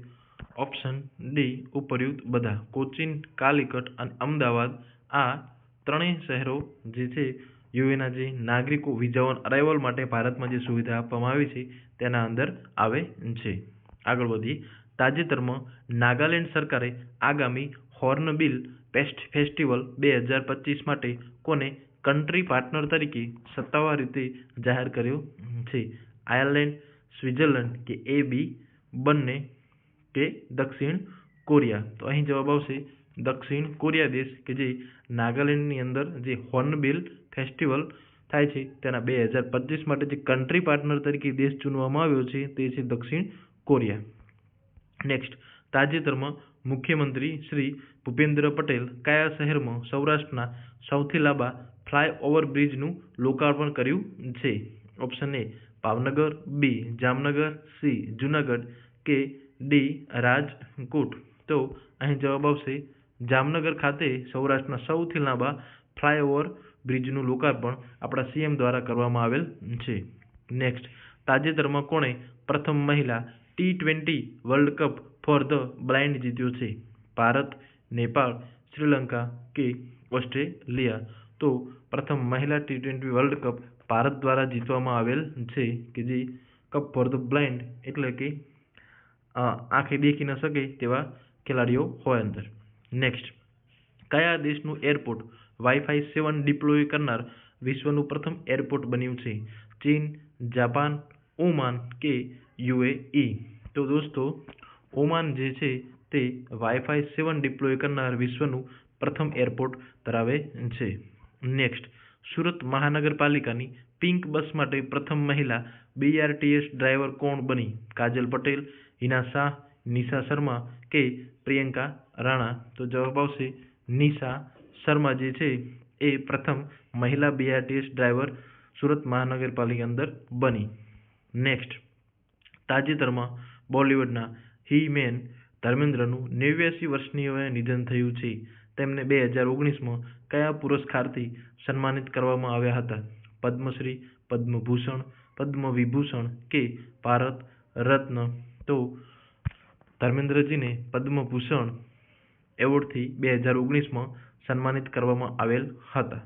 ઓપ્શન D ઉપરયુક્ત બધા. કોચીન, કાલિકટ અને અમદાવાદ આ ત્રણેય શહેરો જે છે UAEના જે નાગરિકો વિઝા ઓન અરાઇવલ માટે ભારતમાં જે સુવિધા આપવામાં આવી છે તેના અંદર આવે છે. આગળ વધીએ. તાજેતરમાં નાગાલેન્ડ સરકારે આગામી હોર્નબિલ ફેસ્ટિવલ 2025 માટે કોને કન્ટ્રી પાર્ટનર તરીકે સત્તાવાર રીતે જાહેર કર્યો છે? આયર્લેન્ડ, સ્વિટ્ઝરલેન્ડ કે AB બંને કે દક્ષિણ કોરિયા? તો અહીં જવાબ આવશે દક્ષિણ કોરિયા દેશ કે જે નાગાલેન્ડની અંદર જે હોર્નબિલ ફેસ્ટિવલ થાય છે તેના 2025 માટે જે કન્ટ્રી પાર્ટનર તરીકે દેશ ચૂનવામાં આવ્યો છે તે છે દક્ષિણ કોરિયા. નેક્સ્ટ, તાજેતરમાં મુખ્યમંત્રી શ્રી ભૂપેન્દ્ર પટેલ કયા શહેરમાં સૌરાષ્ટ્રના સૌથી લાંબા ફ્લાયઓવર બ્રિજનું લોકાર્પણ કર્યું છે? ઓપ્શન એ ભાવનગર, B જામનગર, C જુનાગઢ કે D રાજકોટ? તો અહીં જવાબ આવશે જામનગર ખાતે સૌરાષ્ટ્રના સૌથી લાંબા ફ્લાયઓવર બ્રિજનું લોકાર્પણ આપણા સીએમ દ્વારા કરવામાં આવેલ છે. નેક્સ્ટ, તાજેતરમાં કોણે પ્રથમ મહિલા T20 world cup for the blind જીત્યો છે? ભારત, નેપાળ, શ્રીલંકા કે ઓસ્ટ્રેલિયા? તો પ્રથમ મહિલા T20 વર્લ્ડ કપ ભારત દ્વારા જીતવામાં આવેલ છે, કે જે કપ ફોર ધ બ્લાઇન્ડ એટલે કે આંખે દેખી ન શકે તેવા ખેલાડીઓ હોય અંદર. નેક્સ્ટ, કયા દેશનું એરપોર્ટ Wi-Fi 7 ડિપ્લોય કરનાર વિશ્વનું પ્રથમ એરપોર્ટ બન્યું છે? ચીન, જાપાન, ઓમાન કે UAE? તો દોસ્તો, ઓમાન જે છે તે Wi-Fi 7 ડિપ્લોય કરનાર વિશ્વનું પ્રથમ એરપોર્ટ ધરાવે છે. નેક્સ્ટ, સુરત મહાનગરપાલિકાની પિંક બસ માટે પ્રથમ મહિલા BRTS ડ્રાઈવર કોણ બની? કાજલ પટેલ, હિના શાહ, નિશા શર્મા કે પ્રિયંકા રાણા? તો જવાબ આવશે નિશા શર્મા જે છે એ પ્રથમ મહિલા BRTS ડ્રાઈવર સુરત મહાનગરપાલિકા અંદર બની. નેક્સ્ટ, તાજેતરમાં બોલિવૂડના હી મેન ધર્મેન્દ્રનું 89 વર્ષની વયે નિધન થયું છે. તેમને 2019માં કયા પુરસ્કારથી સન્માનિત કરવામાં આવ્યા હતા? પદ્મશ્રી, પદ્મભૂષણ, પદ્મવિભૂષણ કે ભારત રત્ન? તો ધર્મેન્દ્રજીને પદ્મભૂષણ એવોર્ડથી 2019માં સન્માનિત કરવામાં આવેલ હતા.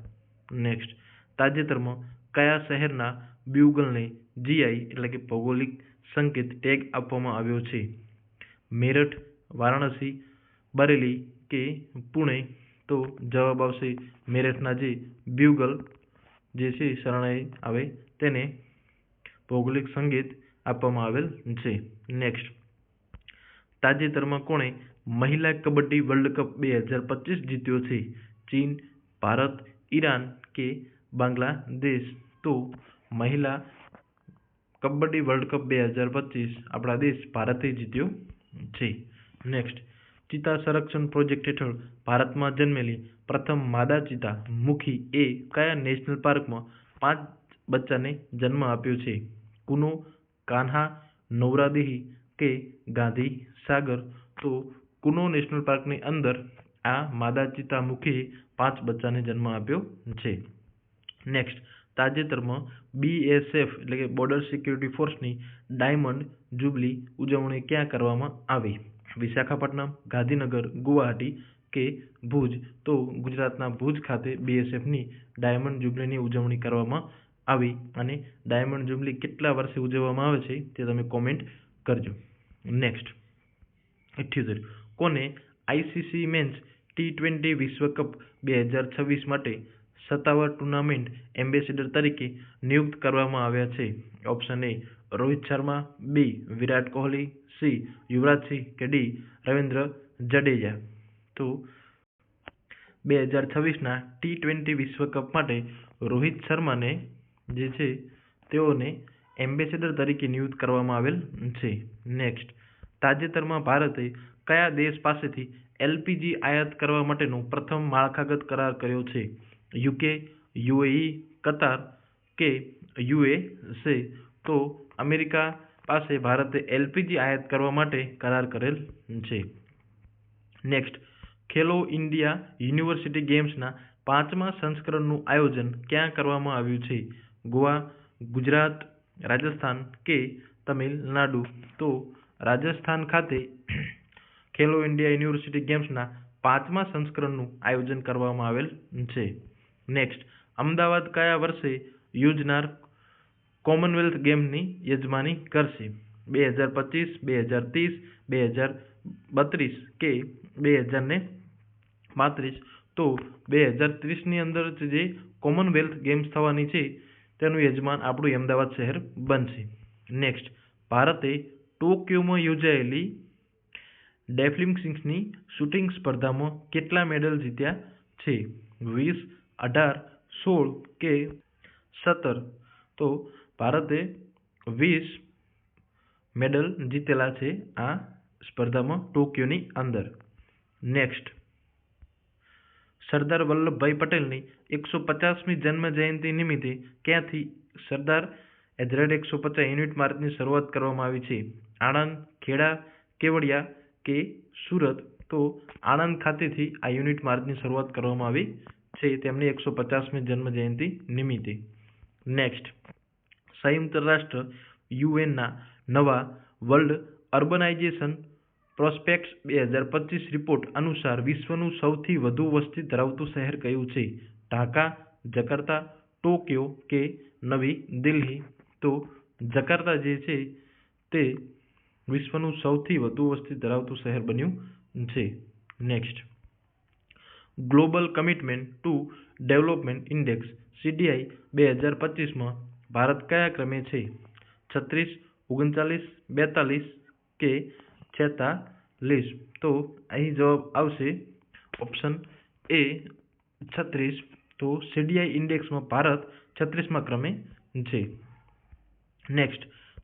નેક્સ્ટ, તાજેતરમાં કયા શહેરના બ્યુગલને GI એટલે કે ભૌગોલિક સંકેત ટેગ આપવામાં આવ્યો છે? મેરઠ, વારાણસી, બરેલી કે પુણે? તો જવાબ આવશે મેરઠના જે બ્યુગલ જે છે શરણાઈ આવે તેને ભૌગોલિક સંકેત આપવામાં આવેલ છે. નેક્સ્ટ, તાજેતરમાં કોણે મહિલા કબડ્ડી વર્લ્ડ કપ 2025 જીત્યો છે? ચીન, ભારત, ઈરાન કે બાંગ્લાદેશ? તો મહિલા કબડ્ડી વર્લ્ડ કપ 2025 આપણા દેશ ભારતે જીત્યો છે. નેક્સ્ટ, ચિત્તા સંરક્ષણ પ્રોજેક્ટ હેઠળ ભારતમાં જન્મેલી પ્રથમ માદા ચિત્તા મુખી એ કયા નેશનલ પાર્કમાં 5 બચ્ચાને જન્મ આપ્યો છે? કુનો, કાન્હા, નૌરાદેહી કે ગાંધી સાગર? તો કુનો નેશનલ પાર્કની અંદર આ માદા ચિત્તા મુખીએ 5 બચ્ચાને જન્મ આપ્યો છે. નેક્સ્ટ, તાજેતરમાં BSF એટલે કે બોર્ડર સિક્યુરિટી ફોર્સની ડાયમંડ જુબલી ઉજવણી ક્યાં કરવામાં આવી? વિશાખાપટ્ટનમ, ગાંધીનગર, ગુવાહાટી કે ભુજ? તો ગુજરાતના ભુજ ખાતે BSFની ડાયમંડ જુબલીની ઉજવણી કરવામાં આવી. અને ડાયમંડ જુબલી કેટલા વર્ષે ઉજવવામાં આવે છે તે તમે કોમેન્ટ કરજો. નેક્સ્ટ, 78 કોને ICC મેન્સ T20 વિશ્વકપ 2026 માટે સત્તાવાર ટુર્નામેન્ટ એમ્બેસેડર તરીકે નિયુક્ત કરવામાં આવ્યા છે? Option A Rohit Sharma, B Virat Kohli, C Yuvraj Singh કે D રવિન્દ્ર જડેજા? તો 2026ના T20 વિશ્વકપ માટે રોહિત શર્માને જે છે તેઓને એમ્બેસેડર તરીકે નિયુક્ત કરવામાં આવેલ છે. નેક્સ્ટ, તાજેતરમાં ભારતે કયા દેશ પાસેથી LPG આયાત કરવા માટેનો પ્રથમ માળખાગત કરાર કર્યો છે? UK, UAE, કતાર કે USA? તો અમેરિકા પાસે ભારતે LPG આયાત કરવા માટે કરાર કરેલ છે. નેક્સ્ટ, ખેલો ઇન્ડિયા યુનિવર્સિટી ગેમ્સના 5મા સંસ્કરણનું આયોજન ક્યાં કરવામાં આવ્યું છે? ગોવા, ગુજરાત, રાજસ્થાન કે તમિલનાડુ? તો રાજસ્થાન ખાતે ખેલો ઇન્ડિયા યુનિવર્સિટી ગેમ્સના 5મા સંસ્કરણનું આયોજન કરવામાં આવેલ છે. નેક્સ્ટ, અમદાવાદ કયા વર્ષે યોજાનાર કોમનવેલ્થ ગેમ્સની યજમાની કરશે? 2025, 2030, 2032 કે 2035? તો 2030ની અંદર જે કોમનવેલ્થ ગેમ્સ થવાની છે તેનું યજમાન આપણું અમદાવાદ શહેર બનશે. નેક્સ્ટ, ભારતે ટોક્યોમાં યોજાયેલી ડેફલિમ્પિક્સની શૂટિંગ સ્પર્ધામાં કેટલા મેડલ જીત્યા છે? 20, 18, 16 કે 17? તો ભારતે 20 મેડલ જીતેલા છે આ સ્પર્ધામાં ટોક્યોની અંદર. નેક્સ્ટ, સરદાર વલ્લભભાઈ પટેલની 150મી જન્મ જયંતિ નિમિત્તે ક્યાંથી સરદાર 150 યુનિટ માર્ચની શરૂઆત કરવામાં આવી છે? આણંદ, ખેડા, કેવડિયા કે સુરત? તો આણંદ ખાતેથી આ યુનિટ માર્ચની શરૂઆત કરવામાં આવી છે તેમની 150મી જન્મ જયંતિ નિમિત્તે. નેક્સ્ટ, સંયુક્ત રાષ્ટ્ર યુએનના નવા વર્લ્ડ અર્બનાઇઝેશન પ્રોસ્પેક્ટ્સ 2025 રિપોર્ટ અનુસાર વિશ્વનું સૌથી વધુ વસ્તી ધરાવતું શહેર કયું છે? ઢાકા, જકાર્તા, ટોક્યો કે નવી દિલ્હી? તો જકાર્તા જે છે તે વિશ્વનું સૌથી વધુ વસ્તી ધરાવતું શહેર બન્યું છે. Next, global commitment to development index CDI 2025માં ભારત કયા ક્રમે છે? 36, 39, 42 કે 46? તો અહીં જવાબ આવશે ઓપ્શન એ 36. તો CDI ઇન્ડેક્સમાં ભારત 36મા ક્રમે છે. નેક્સ્ટ,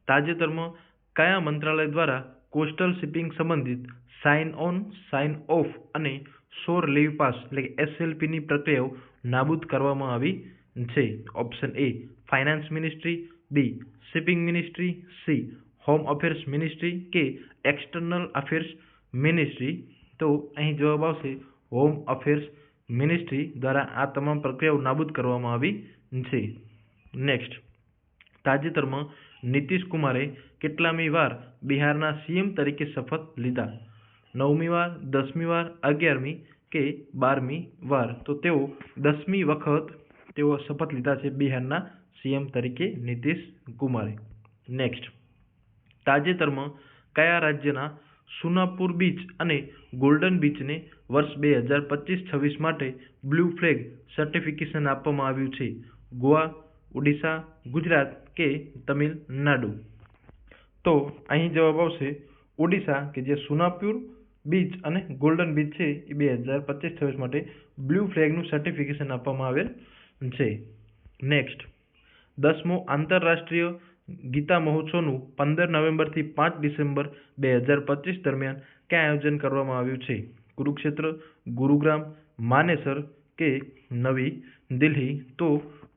તાજેતરમાં કયા મંત્રાલય દ્વારા કોસ્ટલ શિપિંગ સંબંધિત સાઇન ઓન, સાઇન ઓફ અને શોર લીવ પાસ SLPની પ્રક્રિયાઓ નાબૂદ કરવામાં આવી છે? Option A finance ministry, B shipping ministry, C home affairs ministry કે એક્સટર્નલ અફેર્સ મિનિસ્ટ્રી? તો અહીં જવાબ આવશે હોમ અફેર્સ મિનિસ્ટ્રી દ્વારા આ તમામ પ્રક્રિયાઓ નાબૂદ કરવામાં આવી છે. નેક્સ્ટ, તાજેતરમાં નીતિશ કુમારે કેટલામી વાર બિહારના CM તરીકે શપથ લીધા? 9મી વાર, 10મી વાર, 11મી કે 12મી વાર? તો તેઓ 10મી વખત તેઓ શપથ લીધા છે બિહારના CM તરીકે નીતિશ કુમારે. નેક્સ્ટ, તાજેતરમાં કયા રાજ્યના સુનાપુર બીચ અને ગોલ્ડન બીચને વર્ષ 2025-26 માટે બ્લુ ફ્લેગ સર્ટિફિકેશન આપવામાં આવ્યું છે? ગોવા, ઓડિશા, ગુજરાત કે તમિલનાડુ? તો અહીં જવાબ આવશે ઓડિશા કે જે સુનાપુર બીચ અને ગોલ્ડન બીચ છે એ 2025-26 માટે બ્લુ ફ્લેગનું સર્ટિફિકેશન આપવામાં આવેલ છે. નેક્સ્ટ, 10મો આંતરરાષ્ટ્રીય ગીતા મહોત્સવનું 15 નવેમ્બરથી 5 ડિસેમ્બર 2025 દરમિયાન ક્યાં આયોજન કરવામાં આવ્યું છે? કુરુક્ષેત્ર, ગુરુગ્રામ, માનેસર કે નવી દિલ્હી? તો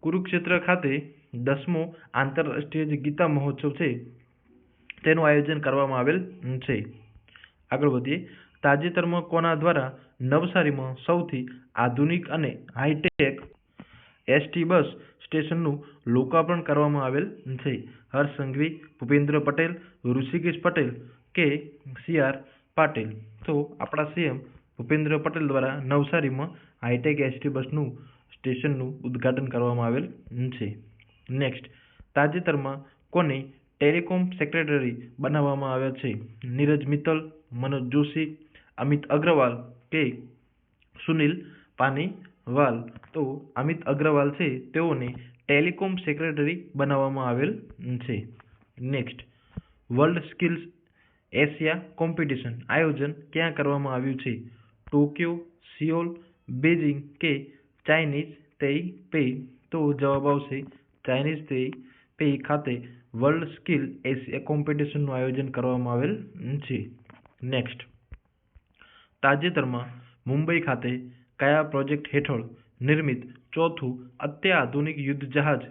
કુરુક્ષેત્ર ખાતે 10મો આંતરરાષ્ટ્રીય જે ગીતા મહોત્સવ છે તેનું આયોજન કરવામાં આવેલ છે. આગળ વધીએ, તાજેતરમાં કોના દ્વારા નવસારીમાં સૌથી આધુનિક અને હાઈટેક ST બસ સ્ટેશનનું લોકાર્પણ કરવામાં આવેલ છે? હર્ષ સંઘવી, ભૂપેન્દ્ર પટેલ, ઋષિકેશ પટેલ કે CR પાટીલ? તો આપણા CM ભૂપેન્દ્ર પટેલ દ્વારા નવસારીમાં હાઈટેક ST બસનું સ્ટેશનનું ઉદ્ઘાટન કરવામાં આવેલ છે. નેક્સ્ટ, તાજેતરમાં કોને ટેલિકોમ સેક્રેટરી બનાવવામાં આવ્યા છે? નીરજ મિત્તલ, મનોજ જોશી, અમિત અગ્રવાલ કે સુનિલ પાનીવાલ? તો અમિત અગ્રવાલ છે તેઓને ટેલિકોમ સેક્રેટરી બનાવવામાં આવેલ છે. Next, world skills Asia competition આયોજન ક્યાં કરવામાં આવ્યું છે? ટોક્યો, સિયોલ, બેઇજિંગ કે ચાઇનીઝ તૈપેઈ? તો જવાબ આવશે ચાઇનીઝ તૈપેઈ ખાતે વર્લ્ડ સ્કિલ એશિયા કોમ્પિટિશનનું આયોજન કરવામાં આવેલ છે. નેક્સ્ટ, તાજેતરમાં મુંબઈ ખાતે કયા પ્રોજેક્ટ હેઠળ નિર્મિત ચોથું અત્યાધુનિક યુદ્ધ જહાજ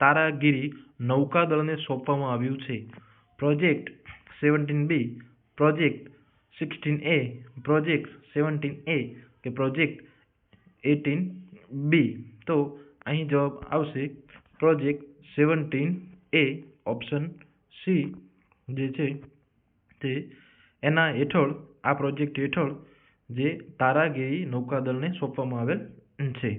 તારાગીરી નૌકાદળને સોંપવામાં આવ્યું છે? Project 17B, project 16A, project 17A કે પ્રોજેક્ટ 18B? તો અહીં જવાબ આવશે પ્રોજેક્ટ 17A. ઓપ્શન સી જે છે તે એના હેઠળ આ પ્રોજેક્ટ હેઠળ જે તારાગીરી નૌકાદળને સોંપવામાં આવેલ છે.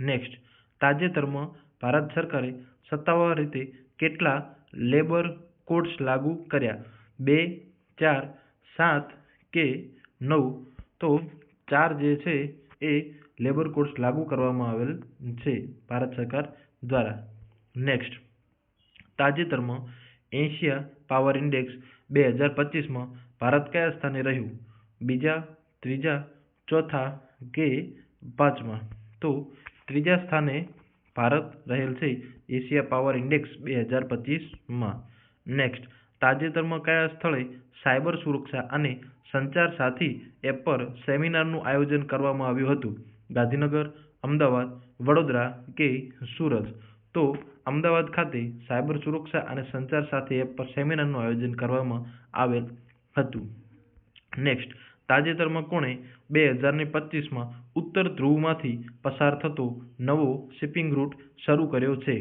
નેક્સ્ટ, તાજેતરમાં ભારત સરકારે સત્તાવાર રીતે કેટલા લેબર કોડ્સ લાગુ કર્યા? 2, 4, 7 કે 9? તો 4 જે છે એ લેબર કોડ્સ લાગુ કરવામાં આવેલ છે ભારત સરકાર દ્વારા. નેક્સ્ટ, તાજેતરમાં એશિયા પાવર ઇન્ડેક્સ 2025માં ભારત કયા સ્થાને રહ્યું? બીજા, ત્રીજા, ચોથા કે 5મા? તો ત્રીજા સ્થાને ભારત રહેલ છે એશિયા પાવર ઇન્ડેક્સ 2025માં. નેક્સ્ટ, તાજેતરમાં કયા સ્થળે સાયબર સુરક્ષા અને સંચાર સાથી એપ પર સેમિનારનું આયોજન કરવામાં આવ્યું હતું? ગાંધીનગર, અમદાવાદ, વડોદરા કે સુરત? તો અમદાવાદ ખાતે સાયબર સુરક્ષા અને સંચાર સાથી એપ પર સેમિનારનું આયોજન કરવામાં આવેલ હતું. નેક્સ્ટ, તાજેતરમાં કોણે 2025માં ઉત્તર ધ્રુવમાંથી પસાર થતો નવો શિપિંગ રૂટ શરૂ કર્યો છે?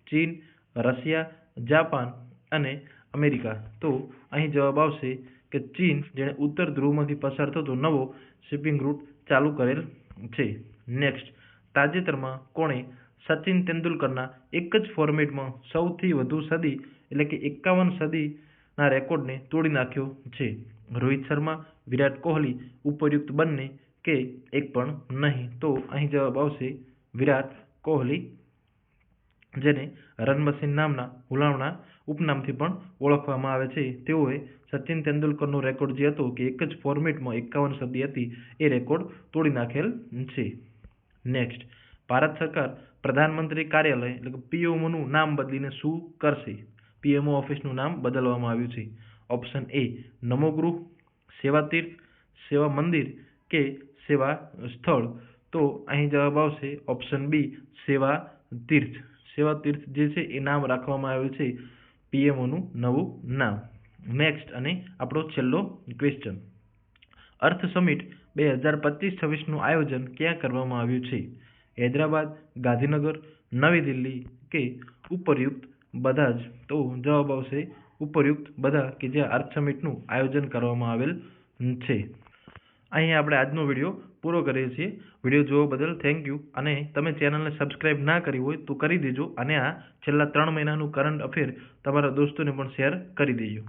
ચીન, રશિયા, જાપાન અને અમેરિકા. તો અહીં જવાબ આવશે કે ચીન, જેણે ઉત્તર ધ્રુવમાંથી પસાર થતો નવો શિપિંગ રૂટ ચાલુ કરેલ છે. નેક્સ્ટ, તાજેતરમાં કોણે સચિન તેંડુલકરના એક જ ફોર્મેટમાં સૌથી વધુ સદી એટલે કે 51 સદીના રેકોર્ડને તોડી નાખ્યો છે? રોહિત શર્મા, વિરાટ કોહલી, ઉપર્યુક્ત બંને કે એક પણ નહીં? તો અહીં જવાબ આવશે વિરાટ કોહલી, જેને રન મશીન નામના હુલામણા ઉપનામથી પણ ઓળખવામાં આવે છે. તેઓએ સચિન તેંડુલકરનો રેકોર્ડ જે હતો કે એક જ ફોર્મેટમાં 51 સદી હતી એ રેકોર્ડ તોડી નાખેલ છે. નેક્સ્ટ, ભારત સરકાર પ્રધાનમંત્રી કાર્યાલય એટલે કે પીએમઓનું નામ બદલીને શું કરશે? પીએમઓ ઓફિસનું નામ બદલવામાં આવ્યું છે. ઓપ્શન એ નમો ગૃહ, સેવા તીર્થ, સેવા મંદિર કે સેવા સ્થળ? તો અહીં જવાબ આવશે ઓપ્શન બી સેવા તીર્થ. સેવા તીર્થ જે છે એ નામ રાખવામાં આવ્યું છે પીએમઓનું નવું નામ. નેક્સ્ટ અને આપણો છેલ્લો ક્વેશ્ચન, અર્થ સમિટ 2025-26નું આયોજન ક્યાં કરવામાં આવ્યું છે? હૈદરાબાદ, ગાંધીનગર, નવી દિલ્હી કે ઉપરયુક્ત બધા જ? તો જવાબ આવશે ઉપરયુક્ત બધા, કે જ્યાં અર્થ સમિટનું આયોજન કરવામાં આવેલ છે. અહીં આપણે આજનો વિડીયો પૂરો કરીએ છીએ. વિડીયો જોવા બદલ થેન્ક યુ. અને તમે ચેનલને સબસ્ક્રાઇબ ના કરી હોય તો કરી દેજો, અને આ છેલ્લા 3 મહિનાનું કરંટ અફેર તમારા દોસ્તોને પણ શેર કરી દેજો.